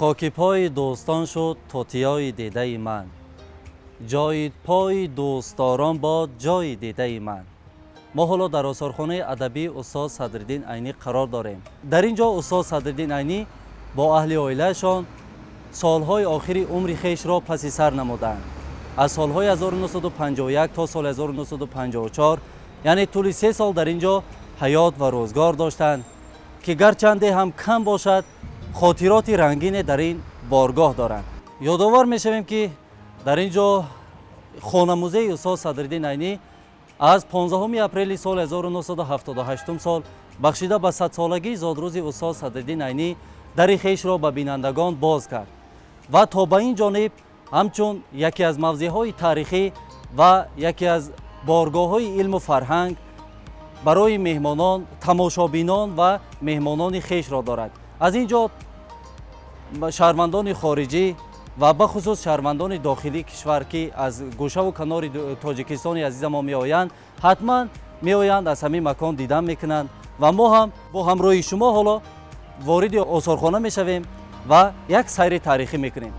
خاک پای دوستان شد توتیای دیده من، جای پای دوستداران باد جای دیده من. ما حالا در آثارخانه ادبی استاد صدرالدین عینی قرار داریم. در اینجا استاد صدرالدین عینی با اهل عائله‌شان سالهای آخری عمر خیش را پس سر نمودند. از سالهای 1951 تا سال 1954 یعنی طول 3 سال در اینجا حیات و روزگار داشتند که گرچنده هم کم باشد خاطرات رنگین در این بارگاه دارند. یادآور می‌شویم که در اینجا خانه‌موزه استاد صدرالدین عینی از 15 اپریل سال 1978 سال بخشیده به 100 سالگی زادروز استاد صدرالدین عینی در خیش را به بینندگان باز کرد و تا به این جانب همچون یکی از موضع‌های تاریخی و یکی از بارگاه‌های علم و فرهنگ برای مهمانان، تماشابینان و مهمانان خیش را دارد. از اینجا شهروندان خارجی و به خصوص شهروندان داخلی کشور که از گوشه و کنار تاجیکستان عزیز ما می آیند، حتما می آیند از همین مکان دیدن میکنند و ما هم با همراهی شما حالا وارد آثارخانه می شویم و یک سیر تاریخی میکنیم.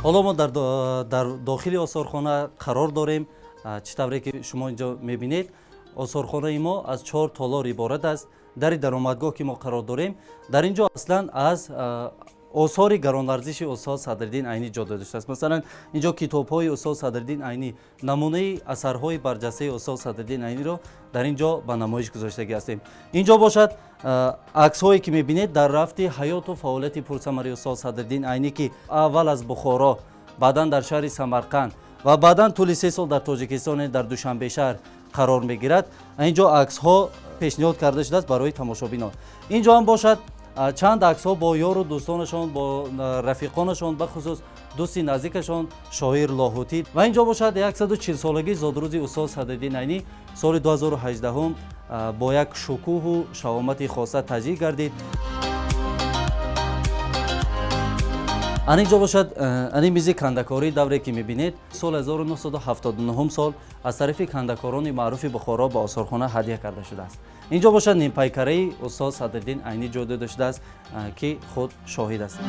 حالا ما در داخل آثارخانه قرار داریم. چطوری که شما اینجا میبینید آثارخانه ما از 4 تالار عبارت است. در درآمدگاه که ما قرار داریم در اینجا اصلا از آثار گرانارزش استاد صدرالدین عینی جا داشته است. مثلا اینجا کتاب‌های استاد صدرالدین عینی، نمونه اثرهای برجسته استاد صدرالدین عینی را در اینجا به نمایش گذاشته هستیم. اینجا باشد عکس‌هایی که می‌بینید در رفت حیات و فعالیت پرثمره استاد صدرالدین عینی که اول از بخارا، بعداً در شهر سمرقند و بعداً طول 3 سال در تاجیکستان در دوشنبه شهر قرار می‌گیرد. اینجا عکس‌ها پیشنهاد کرده شده است برای تماشابینان. اینجا هم باشد چند عکس‌ها با یار و دوستانشان، با رفیقانشان، به خصوص دوستی نزدیکشان شاعر لاهوتی. و اینجا باشد 140 سالگی زادروز استاد صدرالدین عینی سال 2018 با یک شکوه و شهامت خاصه تجلیل گردید. اینجا باشد این میز کندکاری دوره که میبینید سال 1979 سال از طرف کندکاران معروف بخارا به آثارخانه هدیه کرده شده است. اینجا باشد نیم پیکره استاد صدرالدین عینی جا داشته است که خود شاهد است.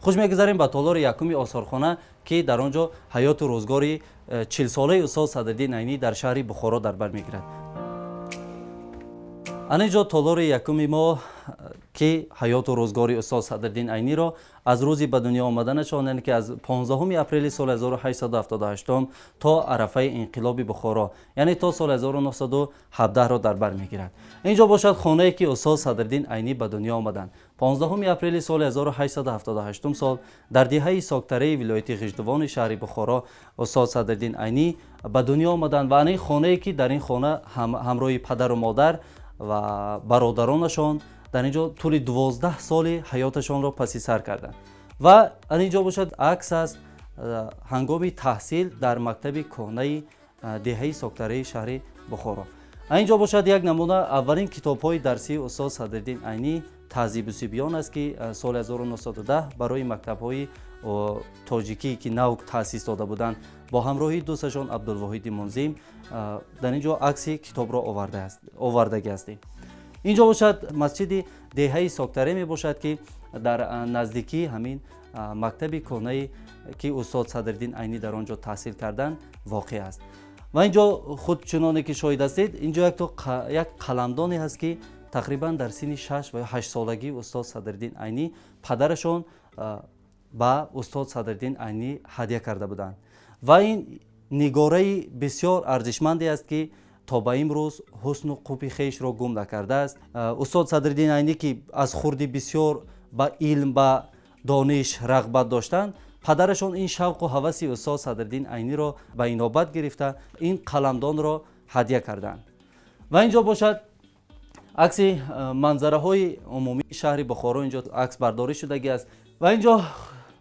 خوش میگذاریم به تالار یکم آثارخانه که در آنجا حیات و روزگاری 40 ساله استاد صدرالدین عینی در شهر بخارا در بر میگیرد. اینجا تالار یکم ما که حیات و روزگاری استاد صدرالدین عینی را از روزی به دنیا آمدنشان، یعنی که از 15 اپریل سال 1878 تا عرفه انقلاب بخارا یعنی تا سال 1917 را در بر میگیرد. اینجا باشد خانه‌ای که استاد صدرالدین عینی به دنیا آمدند. 15 اپریل سال 1878 سال در دهه ساکتره ولایت غژدوان شهر بخارا استاد صدرالدین عینی به دنیا آمدند و این خانه‌ای که در این خانه همراه پدر و مادر و برادرانشان در اینجا طول 12 سال حیاتشان را پس سر کردند. و اینجا باشد عکس از هنگام تحصیل در مکتب کهنه دهه ساکتره شهر بخارا. اینجا باشد یک نمونه اولین کتاب‌های درسی استاد صدرالدین عینی تهذیب و سیبیان است که سال 1910 برای مکتب‌های تاجیکی که نو تأسیس داده بودند با همراهی دوستشان عبدالواحد منظم در اینجا عکس کتاب را آورده هستیم. اینجا باشد مسجد دهه ساکتره می باشد که در نزدیکی همین مکتب کهنه که استاد صدرالدین عینی در آنجا تحصیل کردند واقع است. و اینجا خود چنانه که شاهد هستید اینجا یک قلمدانی هست که تقریبا در سن 6 و 8 سالگی استاد صدرالدین عینی پدرشان با استاد صدرالدین عینی هدیه کرده بودند و این نگاره بسیار ارزشمندی است که تا به امروز حسن و خوبی خیش را گم نکرده است. استاد صدرالدین عینی که از خردی بسیار به علم و دانش رغبت داشتند، پدرشان این شوق و هوس استاد صدرالدین عینی را به اینابت گرفته این قلمدان را هدیه کردند. و اینجا باشد عکس منظره های عمومی شهر بخارا اینجا عکس برداری شده است. و اینجا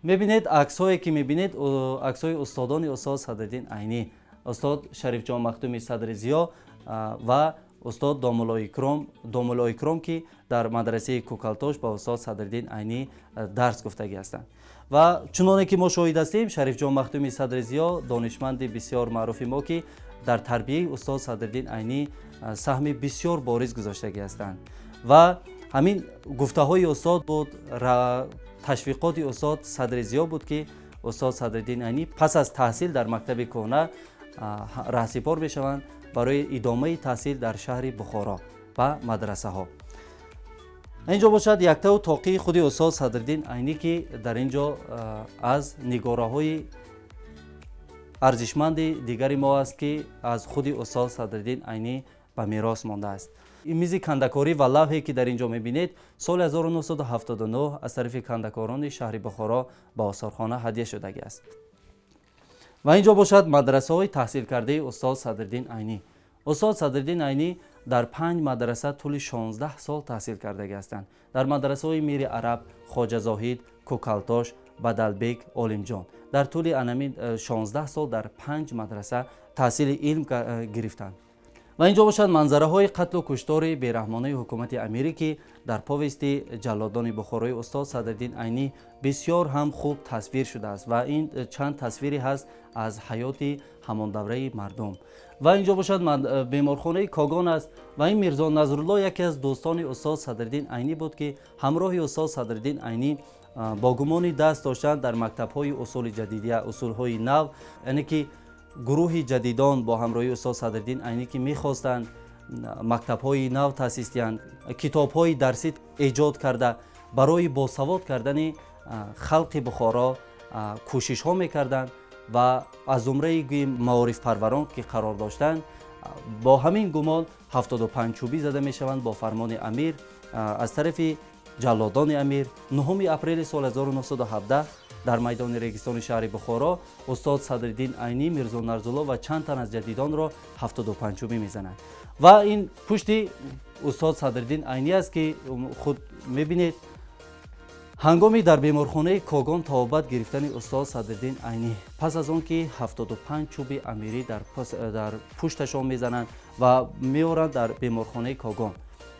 میبینید عکس هایی که میبینید عکس های استادان استاد صدرالدین عینی، استاد شریف جان مختومی صدر ضیا و استاد دامولو اکرام که در مدرسه کوکالتوش با استاد صدرالدین عینی درس گفتگی هستند. و چنانه که ما شاهد هستیم شریف جان مختومی صدرضیا دانشمند بسیار معروف ما که در تربیه استاد صدرالدین عینی سهم بسیار بارز گذاشته هستند و همین گفته های استاد بود تشویقات استاد صدرضیا بود که استاد صدرالدین عینی پس از تحصیل در مکتب کهنه راهسپار بشوند برای ادامه تحصیل در شهر بخارا و مدرسه ها. اینجا باشد یک تو تاقی خود استاد صدرالدین عینی که در اینجا از نگاره های ارزشمند دیگری ما است که از خود استاد صدرالدین عینی به میراث مانده است. این میز کندکاری و لوحی که در اینجا میبینید سال 1979 از طرف کندکاران شهر بخارا به آثارخانه هدیه شده است. و اینجا باشد مدرسه های تحصیل کرده استاد صدرالدین عینی. استاد صدرالدین عینی در 5 مدرسه طول 16 سال تحصیل کرده هستند. در مدرسه های میر عرب، خواجه زاهد، کوکالتوش، بدلبیک، عالمجان. در طول انمین 16 سال در 5 مدرسه تحصیل علم گرفتند. و اینجا باشد منظره های قتل و کشتار بیرحمانه حکومت امریکی در پاویست جلادان بخارای استاد صدرالدین عینی بسیار هم خوب تصویر شده است و این چند تصویری هست از حیات همان دوره مردم. و اینجا باشد بیمارخانه کاگان است و این میرزا نظرالله یکی از دوستان استاد صدرالدین عینی بود که همراه استاد صدرالدین عینی با گمان دست داشتند در مکتب های اصول جدیدیه، اصول های نو، یعنی که گروه جدیدان با همراهی استاد صدرالدین عینی که میخواستند مکتب های نو تأسیس کنند، کتاب های درسی ایجاد کرده برای باسواد کردن خلق بخارا کوشش ها میکردند و از زمره معارف پروران که قرار داشتند با همین گمان 75 چوبی زده میشوند با فرمان امیر از طرف جلادان امیر. 9 اپریل سال 1917 در میدان ریگستان شهر بخارا استاد صدرالدین عینی، میرزا نظرالله و چند تن از جدیدان را 75 چوبی میزنند و این پشتی استاد صدرالدین عینی است که خود میبینید. هنگامی در بیمارخانه کاگان تابت گرفتن استاد صدرالدین عینی پس از آن که 75 چوب امیری در پشتشان میزنند و میارند در بیمارخانه کاگان.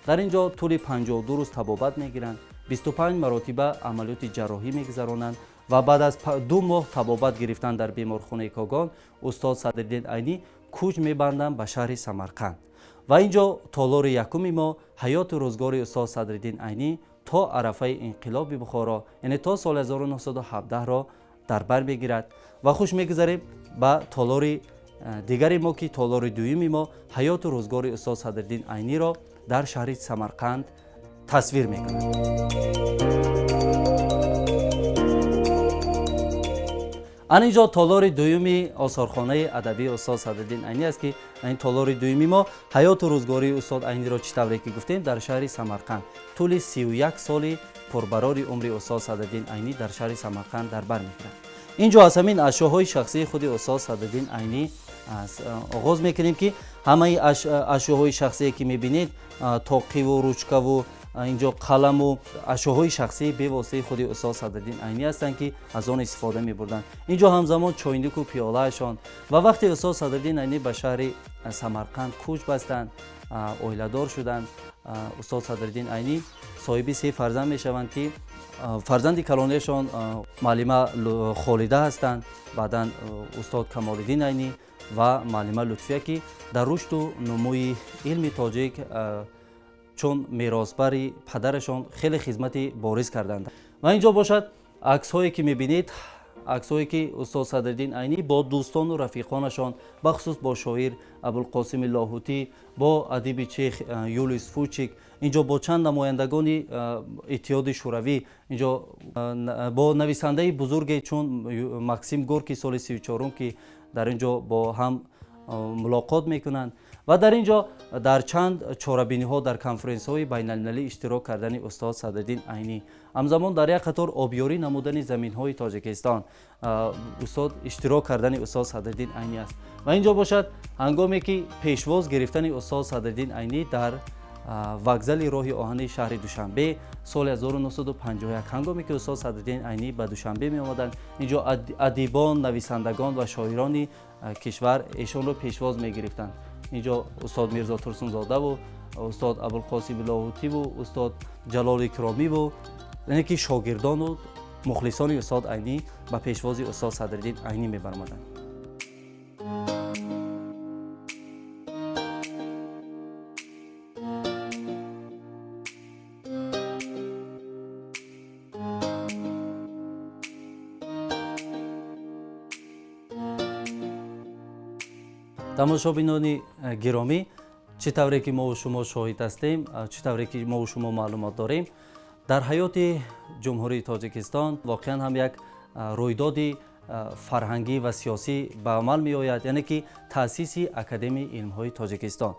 در اینجا طول 52 روز تبابت میگیرند، 25 مراتبه عملیات جراحی میگذرانند و بعد از 2 ماه تبابت گرفتن در بیمارخانه کاگان استاد صدرالدین عینی کوچ میبندند به شهر سمرقند. و اینجا تالار یکم ما حیات روزگار استاد صدرالدین عینی تا عرفه انقلاب بخارا یعنی تا سال 1917 را در بر میگیرد و خوش میگذاریم به تالار دیگری ما که تالار دومی ما حیات روزگار استاد صدرالدین عینی را در شهر سمرقند تصویر میکند. اینجا تالار دومی آثارخانه ادبی استاد صدرالدین عینی است که این تالار دومی ما حیات و روزگاری استاد عینی را چطوری که گفتیم در شهر سمرقند طول 31 سال پربرار عمر استاد صدرالدین عینی در شهر سمرقند در بر میگیرد. اینجا از همین اشیاءهای شخصی خود استاد صدرالدین عینی آغاز میکنیم که همه اشیاءهای شخصی که میبینید تاقی و روچکه و اینجا قلم و اشیاءهای شخصی به واسطه خود استاد صدرالدین عینی هستند که از آن استفاده می‌بردند. اینجا همزمان چایندک و پیاله‌شان و وقتی استاد صدرالدین عینی به شهر سمرقند کوچ بستند، اویله‌دار شدند، استاد صدرالدین عینی صاحب 3 فرزند میشوند که فرزند کلانیشان معلمه خالده هستند، بعداً استاد کمال‌الدین عینی و معلمه لطفیه که در رشد و نموی علم تاجیک چون میراثبر پدرشان خیلی خدمت بارز کردند. و اینجا باشد عکس هایی که میبینید، عکس هایی که استاد صدرالدین عینی با دوستان و رفیقانشان بخصوص با شاعر ابوالقاسم لاهوتی، با ادیب چیخ یولیوس فوچیک، اینجا با چند نمایندگان اتحاد شوروی، اینجا با نویسنده بزرگ چون مکسیم گورکی سال 34 که در اینجا با هم ملاقات میکنند و در اینجا در چند چاره‌بینی ها در کنفرانس های بین المللی اشتراک کردن استاد صدرالدین عینی. همزمان در یک قطار آبیاری نمودن زمین های تاجیکستان استاد اشتراک کردن استاد صدرالدین عینی است. و اینجا باشد هنگامی که پیشواز گرفتن استاد صدرالدین عینی در وокزال راه آهن شهر دوشنبه سال 1951 هنگامی که استاد صدرالدین عینی به دوشنبه می آمدند، اینجا ادیبان، نویسندگان و شاعران کشور ایشان را پیشواز می گرفتند اینجا استاد میرزا ترسونزاده و استاد ابوالقاسم لاهوتی و استاد جلال کرامی و یعنی که شاگردان و مخلصان استاد عینی به پیشوازی استاد صدرالدین عینی میبرمدند. тамошобинони гиромӣ, чӣ тавре ки мо шумо шоҳид ҳастем, чӣ тавре ки мо шумо маълумот дорем, дар ҳаёти ҷумҳурии тоҷикистон воқеан ҳам як рӯйдоди фарҳангӣ ва сиёсӣ ба амал меояд, яъне ки таъсиси академияи илмҳои тоҷикистон.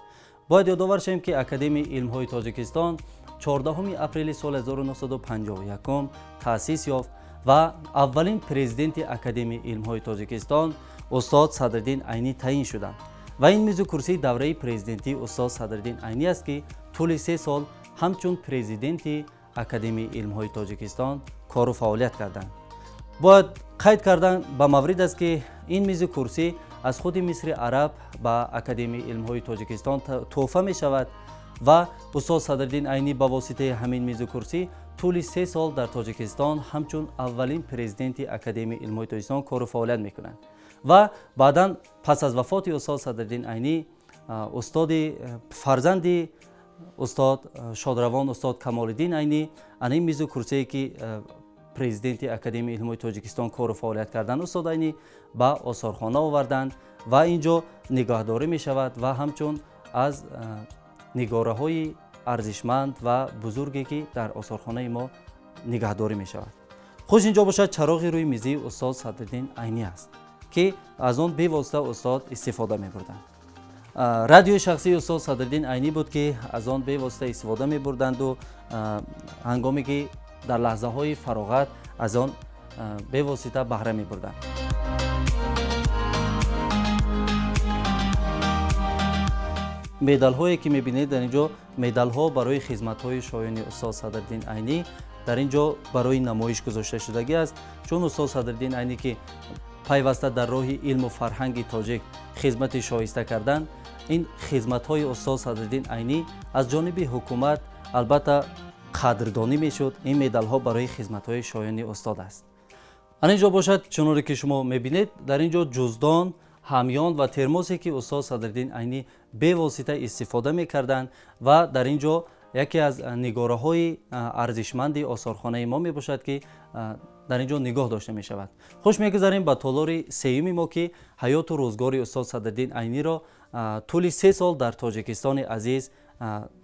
бояд ёдовар шавем ки академияи илмҳои тоҷикистон 14 апрели соли 1951 таъсис ёфт ва аввалин президенти академияи илмҳои тоҷикистон استاد صدرالدین عینی تعیین شدند و این میز کرسی دوره پرزیدنتی استاد صدرالدین عینی است که طول 3 سال همچون پرزیدنتی اکادمی علم‌های تاجیکستان کار و فعالیت کردند. باید قید کردن به مورد است که این میز کرسی از خود مصر عرب به اکادمی علم‌های تاجیکستان تحفه می شود و استاد صدرالدین عینی با واسطه همین میز کرسی طول 3 سال در تاجیکستان همچون اولین پرزیدنتی اکادمی علم‌های تاجیکستان کار و فعالیت میکنند. و بعدا پس از وفات استاد صدرالدین عینی استاد فرزند استاد شادروان استاد کمال‌الدین عینی این میز کرسی که پرزیدنت اکادمی علم‌های تاجیکستان کار و فعالیت کردن استاد عینی با آثارخانه آوردند و اینجا نگهداری می شود و همچون از نگاره های ارزشمند و بزرگی که در آثارخانه ما نگهداری می شود. خوش اینجا باشد چراغ روی میزی استاد صدرالدین عینی است که از آن به واسطه استاد استفاده می بردند. رادیو شخصی استاد صدرالدین عینی بود که از آن به واسطه استفاده می بردند و هنگامی که در لحظه های فراغت از آن به واسطه بهره می بردند. مدال هایی که می بینید در اینجا مدال ها برای خدمت های شایان استاد صدرالدین عینی در اینجا برای نمایش گذاشته شدگی است، چون استاد صدرالدین عینی که پیوسته در راه علم و فرهنگ تاجیک خدمت شایسته کردند، این خدمت های استاد صدرالدین عینی از جانب حکومت البته قدردانی میشد. این مدال ها برای خدمت های شایان استاد است. اینجا باشد چنانکه که شما میبینید در اینجا جزدان، همیان و ترموسی که استاد صدرالدین عینی به واسطه استفاده میکردند و در اینجا یکی از نگاره های ارزشمند آثارخانه ما می باشد که در اینجا نگاه داشته می شود. خوش میگذاریم به تالار سیوم ما که حیات و روزگار استاد صدرالدین عینی را طول 3 سال در تاجیکستان عزیز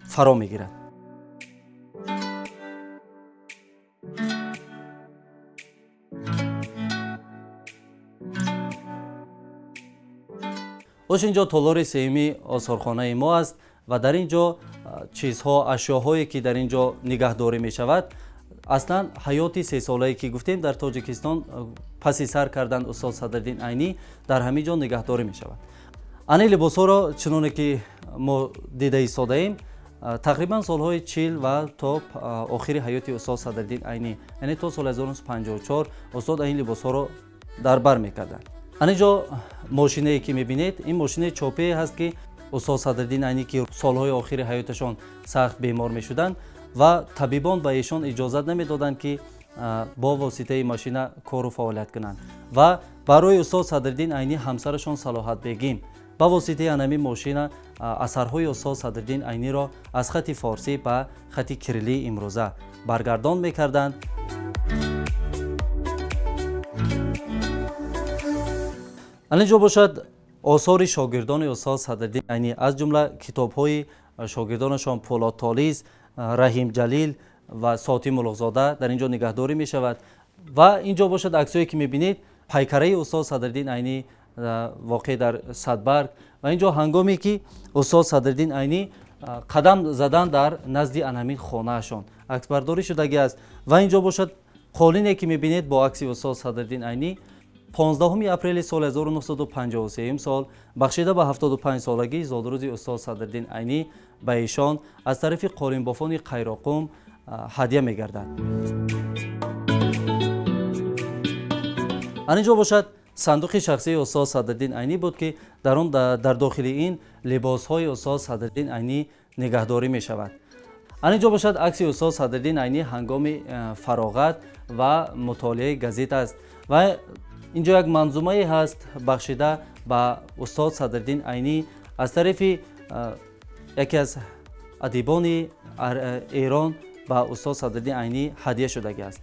فرا میگیرد. خوش اینجا تالار سیوم آثارخانه ما است و در اینجا چیزها، اشیاهایی که در اینجا نگهداری می شود اصلا حیاتی 3 ساله‌ای که گفتیم در تاجیکستان پسی سر کردن استاد صدرالدین عینی در همین جا نگهداری می شود. این لباس ها را چنانه که ما دیده ایستاده ایم تقریبا سالهای 40 و تا آخر حیات استاد صدرالدین عینی، یعنی تا سال 1954 استاد این لباس ها را در بر می کردن. اینجا ماشینی که می بینید این ماشین چاپی هست که استاد صدرالدین عینی که سالهای آخر حیاتشان سخت بیمار می شدند و طبیبان به ایشان اجازت نمی دادند که با واسطه ماشین کار و فعالیت کنند و برای استاد صدرالدین عینی همسرشان صلاحت بیگم با واسطه همین ماشین اثرهای استاد صدرالدین عینی را از خط فارسی به خط کریلی امروزه برگردان میکردند. اینجا باشد آثار شاگردان استاد صدرالدین عینی، از جمله کتاب‌های شاگردانشان پولاد طالیز، رحیم جلیل و ساتی ملغزاده در اینجا نگهداری می شود. و اینجا باشد عکسایی که می بینید پیکره استاد صدرالدین عینی واقع در صدبرگ و اینجا هنگامی که استاد صدرالدین عینی قدم زدن در نزد انامین خانه‌شان عکس برداری شدگی است. و اینجا باشد قالینی که می بینید با عکس استاد صدرالدین عینی 15 اپریل سال 1953 سال بخشیده به 75 سالگی زادروزی استاد صدرالدین عینی به ایشان از طرف قالین بافان قیراقم هدیه می گردد. اینجا باشد сандуқи шахсии устоз Садриддин Айнӣ буд, ки дар он дар дохили ин либосҳои устоз Садриддин Айнӣ нигаҳдорӣ мешавад. ан инҷо бошад акси устоз Садриддин Айнӣ ҳангоми фароғат ва мутолиаи газета аст. ва инҷо як манзумае ҳаст бахшида ба устоз Садриддин Айнӣ аз тарафи яке аз адибони Эрон ба устоз Садриддин Айнӣ ҳадия шудагиаст.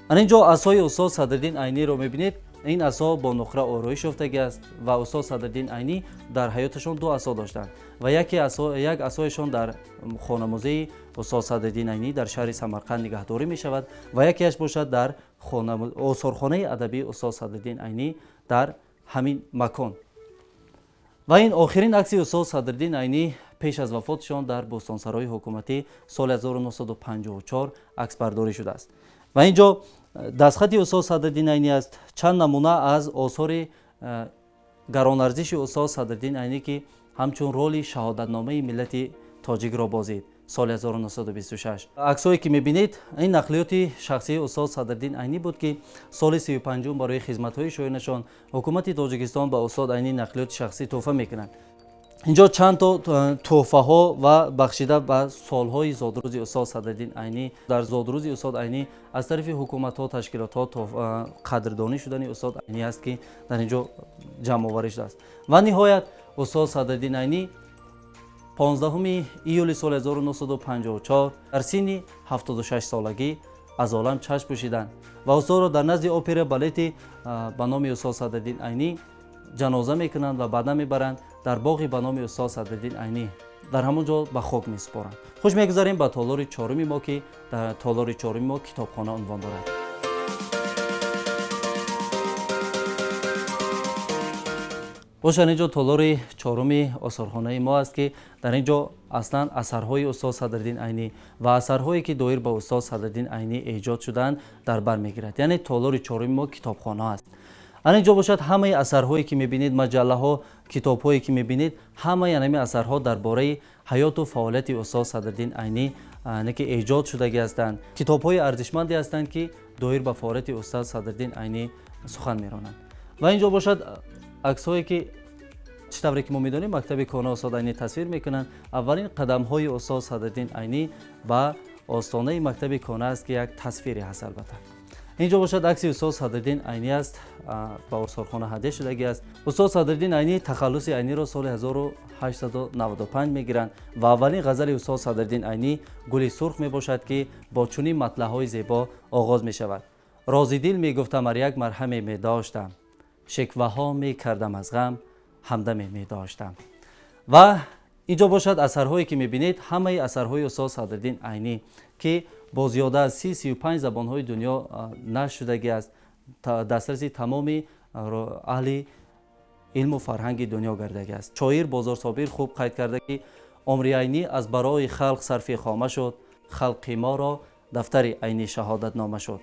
ан инҷо асои устоз Садриддин Айниро мебинед. ин асо бо нуқра ороиш ёфтагиаст ва устоз Садриддин Айнӣ дар ҳаёташон ду асо доштанд ва як асояшон дар хонамузеи устоз Садриддин Айнӣ дар шаҳри Самарқанд нигаҳдорӣ мешавад ва якеаш бошад дар осорхонаи адабии устоз Садриддин Айнӣ дар ҳамин макон. ва ин охирин акси устоз Садриддин Айнӣ пеш аз вафотшон дар бостонсарои ҳукуматӣ соли 1954 аксбардорӣ шудааст. ва инҷо дастхати устоз Садриддин Айнӣ аст. чанд намуна аз осори гаронарзиши устоз Садриддин Айнӣ, ки ҳамчун роли шаҳодатномаи миллати тоҷикро бозид соли 1926. аксое ки мебинед, ин нақлиёти шахсии устоз Садриддин Айнӣ буд, ки соли 35 барои хизматҳои шоянашон ҳукумати Тоҷикистон ба устод Айнӣ нақлиёти шахсӣ туҳфа мекунад. инҷо чанд то туҳфаҳо ва бахшида ба солҳои зодрӯзи устоз Садриддин Айнӣ. дар зодрӯзи устод Айнӣ аз тарафи ҳукуматҳо, ташкилотҳо қадрдонӣ шудани устод Айнӣ аст, ки дар инҷо ҷамъоварӣ шудааст. ва ниҳоят устоз Садриддин Айнӣ 15 июли соли 1954 дар синни 76 солагӣ аз олам чашм пӯшиданд ва устодро дар назди опера балети ба номи устоз Садриддин Айнӣ ҷаноза мекунанд ва баъдан мебаранд дар боғи ба номи устоз Садриддин Айнӣ. дар ҳамон ҷо ба хок месупоранд. хуш мегузарем ба толори чоруми мо, ки дар толори чоруми мо китобхона унвон дорад. бошад, инҷо толори чоруми осорхонаи мо аст, ки дар инҷо аслан асарҳои устоз Садриддин Айнӣ ва асарҳое ки доир ба устоз Садриддин Айнӣ эҷод шуданд дар бар мегирад. яъне толори чоруми мо китобхона аст. ан инҷо бошад ҳамаи асарҳое ки мебинед, маҷаллаҳо, китобҳое ки мебинед, ҳамаи ҳамин асарҳо дар бораи ҳаёту фаъолияти устоз Садриддин Айнӣ ки эҷод шудагӣ ҳастанд. китобҳои арзишманде ҳастанд, ки доир ба фаъолияти устоз Садриддин Айнӣ сухан меронанд. ва инҷо бошад аксҳое ки чӣ тавре ки мо медонем мактаби кона устод Айнӣ тасвир мекунанд. аввалин қадамҳои устоз Садриддин Айнӣ ба остонаи мактаби кона аст, ки як тасвире ҳаст. албатта инҷо бошад акси устоз Садриддин Айнӣ аст, ба осорхона ҳадия шудагӣ аст. устоз Садриддин Айнӣ тахаллуси Айниро соли 1895 мегиранд ва аввалин ғазали устоз Садриддин Айнӣ гули сурх мебошад, ки бо чунин матлаъҳои зебо оғоз мешавад. рози дил мегуфтам ар як марҳаме медоштам, шикваҳо мекардам аз ғам, ҳамдаме медоштам. ва инҷо бошад асарҳое ки мебинед, ҳамаи асарҳои устоз Садриддин Айнӣ, ки бо зиёда аз 30-35 забонҳои дунё нашр шудагӣ аст, дастраси тамоми аҳли илму фарҳанги дунё гардагиаст. шоир Бозорсобир хуб қайд карда, ки умри Айнӣ аз барои халқ сарфи хома шуд, халқи моро дафтари Айнӣ шаҳодатнома шуд.